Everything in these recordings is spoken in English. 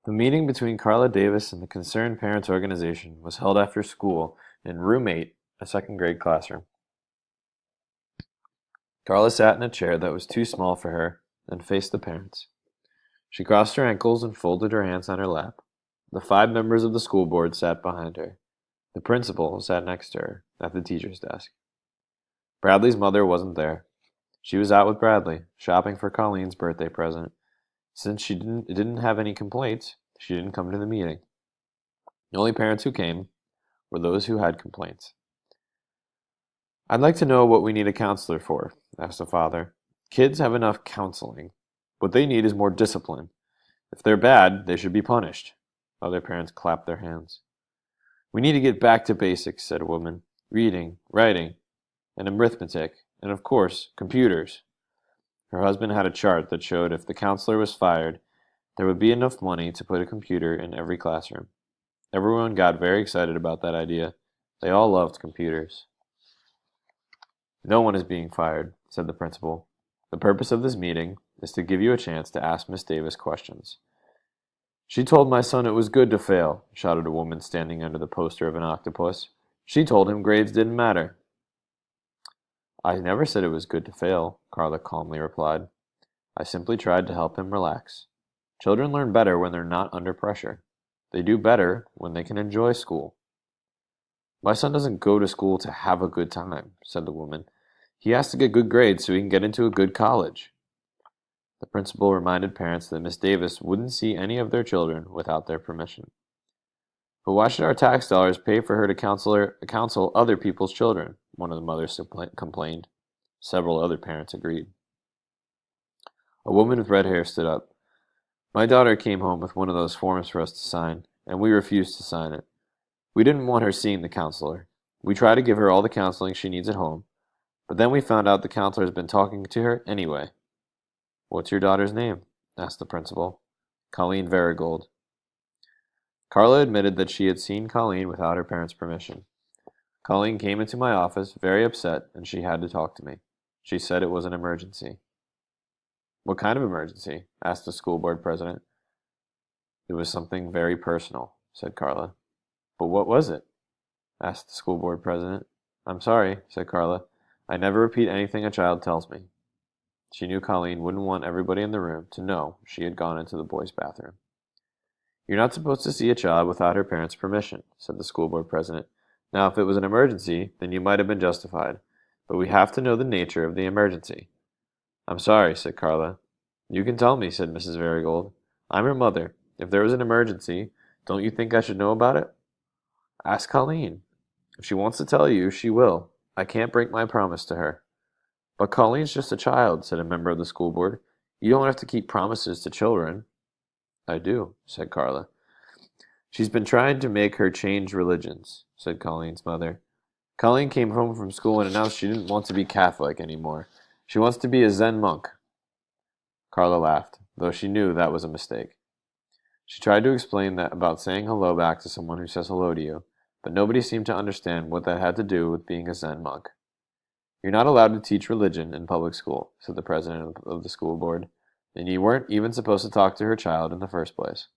The meeting between Carla Davis and the Concerned Parents Organization was held after school in Room 8, a second grade classroom. Carla sat in a chair that was too small for her and faced the parents. She crossed her ankles and folded her hands on her lap. The 5 members of the school board sat behind her. The principal sat next to her at the teacher's desk. Bradley's mother wasn't there. She was out with Bradley, shopping for Colleen's birthday present. Since she didn't have any complaints, she didn't come to the meeting. The only parents who came were those who had complaints. "I'd like to know what we need a counselor for," asked the father. "Kids have enough counseling. What they need is more discipline. If they're bad, they should be punished." Other parents clapped their hands. "We need to get back to basics," said a woman. "Reading, writing, and arithmetic, and of course, computers." Her husband had a chart that showed if the counselor was fired, there would be enough money to put a computer in every classroom. Everyone got very excited about that idea. They all loved computers. "No one is being fired," said the principal. "The purpose of this meeting is to give you a chance to ask Miss Davis questions." "She told my son it was good to fail," shouted a woman standing under the poster of an octopus. "She told him grades didn't matter." "I never said it was good to fail," Carla calmly replied. "I simply tried to help him relax. Children learn better when they're not under pressure. They do better when they can enjoy school." "My son doesn't go to school to have a good time," said the woman. "He has to get good grades so he can get into a good college." The principal reminded parents that Miss Davis wouldn't see any of their children without their permission. "But why should our tax dollars pay for her to counsel other people's children?" one of the mothers complained. Several other parents agreed. A woman with red hair stood up. "My daughter came home with one of those forms for us to sign, and we refused to sign it. We didn't want her seeing the counselor. We try to give her all the counseling she needs at home, but then we found out the counselor's been talking to her anyway." "What's your daughter's name?" asked the principal. "Colleen Verigold." Carla admitted that she had seen Colleen without her parents' permission. "Colleen came into my office very upset, and she had to talk to me. She said it was an emergency." "What kind of emergency?" asked the school board president. "It was something very personal," said Carla. "But what was it?" asked the school board president. "I'm sorry," said Carla. "I never repeat anything a child tells me." She knew Colleen wouldn't want everybody in the room to know she had gone into the boys' bathroom. "You're not supposed to see a child without her parents' permission," said the school board president. "Now, if it was an emergency, then you might have been justified. But we have to know the nature of the emergency." "I'm sorry," said Carla. "You can tell me," said Mrs. Verigold. "I'm your mother. If there was an emergency, don't you think I should know about it?" "Ask Colleen. If she wants to tell you, she will. I can't break my promise to her." "But Colleen's just a child," said a member of the school board. "You don't have to keep promises to children." "I do," said Carla. "She's been trying to make her change religions," said Colleen's mother. "Colleen came home from school and announced she didn't want to be Catholic anymore. She wants to be a Zen monk." Carla laughed, though she knew that was a mistake. She tried to explain that about saying hello back to someone who says hello to you, but nobody seemed to understand what that had to do with being a Zen monk. "You're not allowed to teach religion in public school," said the president of the school board, "and you weren't even supposed to talk to her child in the first place."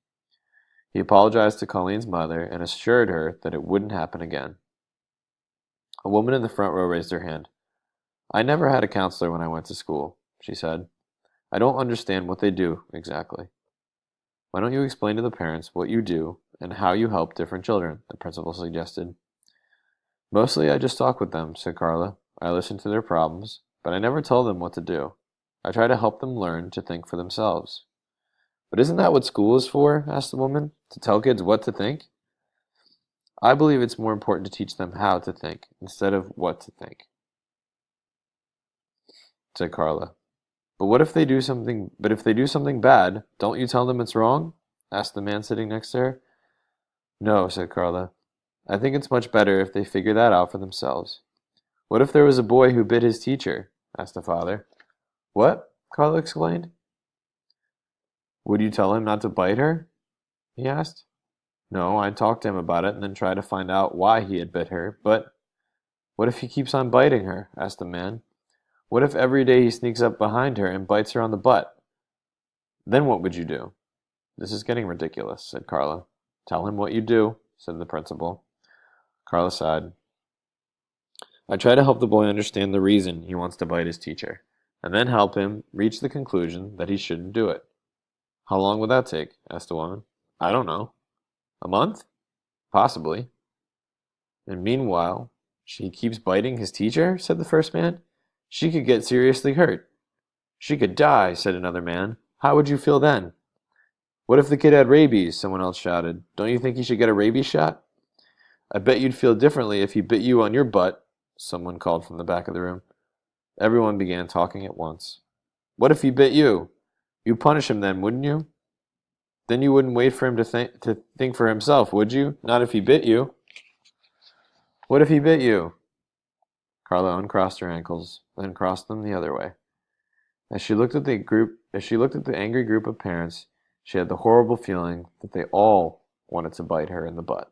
He apologized to Colleen's mother and assured her that it wouldn't happen again. A woman in the front row raised her hand. "I never had a counselor when I went to school," she said. "I don't understand what they do, exactly." "Why don't you explain to the parents what you do and how you help different children?" the principal suggested. "Mostly I just talk with them," said Carla. "I listen to their problems, but I never tell them what to do. I try to help them learn to think for themselves." "But isn't that what school is for?" asked the woman. "To tell kids what to think?" "I believe it's more important to teach them how to think instead of what to think," said Carla. But if they do something bad, don't you tell them it's wrong?" asked the man sitting next to her. "No," said Carla. "I think it's much better if they figure that out for themselves." "What if there was a boy who bit his teacher?" asked the father. "What?" Carla exclaimed. "Would you tell him not to bite her?" he asked. "No, I'd talk to him about it and then try to find out why he had bit her, but—" "What if he keeps on biting her?" asked the man. "What if every day he sneaks up behind her and bites her on the butt? Then what would you do?" This is getting ridiculous, said Carla. Tell him what you do, said the principal. Carla sighed. I try to help the boy understand the reason he wants to bite his teacher, and then help him reach the conclusion that he shouldn't do it. How long would that take? Asked the woman. I don't know. A month? Possibly. And meanwhile, she keeps biting his teacher, said the first man. She could get seriously hurt. She could die, said another man. How would you feel then? What if the kid had rabies? Someone else shouted. Don't you think he should get a rabies shot? I bet you'd feel differently if he bit you on your butt, someone called from the back of the room. Everyone began talking at once. What if he bit you? You'd punish him then, wouldn't you? Then you wouldn't wait for him to think for himself, would you? Not if he bit you. What if he bit you? Carla uncrossed her ankles, then crossed them the other way. As she looked at the angry group of parents, she had the horrible feeling that they all wanted to bite her in the butt.